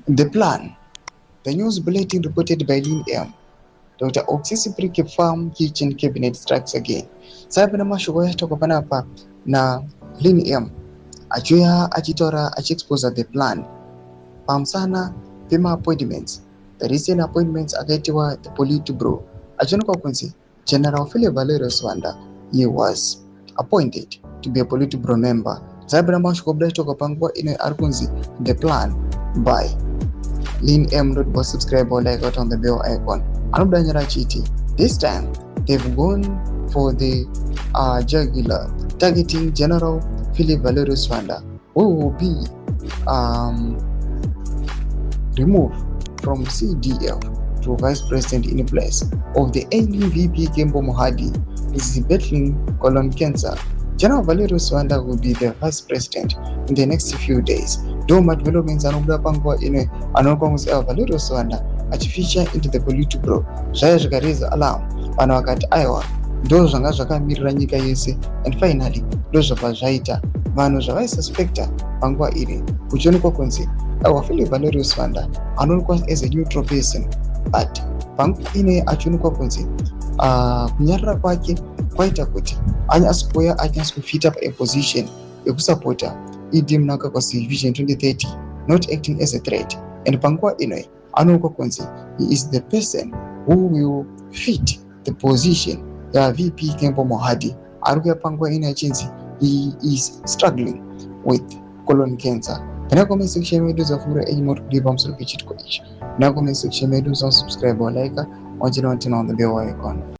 The plan. The news bulletin reported by Lin M. Dr. Oxisi Precabe Farm Kitchen Cabinet strikes again. Sabi na mashugo ya toka panapa na Lin M. Ajuya achitora achiexpose the plan. Pamsana pima appointments. The recent appointments agaitiwa the Politburo. Ajonuka kunsi General Philip Valerius Wanda. He was appointed to be a Politburo member. Sabi na mashugo ya toka pangwa ino arkunzi the plan by Lin M. Was subscribe or like out on the bell icon. Anudanyara Chiti. This time they've gone for the jugular, targeting General Philip Valerius Wanda, who will be removed from CDF to Vice President in place of the ailing VP Kembo Mohadi. This is battling colon cancer. General Valerius Wanda will be the Vice President in the next few days. Doma developments anobda pangwa ine anokongusa Valerius Wanda achifisha into the Politburo. Zvaya zvikareza alarm vanhu vakati aiwa ndo zvanga zvakamirira nyika yese, and finally ndo zvabva zvaita. Vanhu zvavaisuspecta panguva iri kuchionekwa kunzi aiwa Philip Valerius Wanda anoonekwa as a neutral person, but panguva ine achionekwa kunzi kunyarara kwake kwaita kuti anyasikuuya anyasikufita paposition yekusapota ED mnangagwaZim Vision 2030, not acting as a threat. And panguva ino anoonekwa kunzi he is the person who will fit the position ya VP Kembo Mohadi. Arikuya panguva ino achinzi he is struggling with colon cancer. Pana comment section medu zafura ejimot kudipa msuru kichitko ichi. Na comment section medu za subscribe or like, on the bell icon.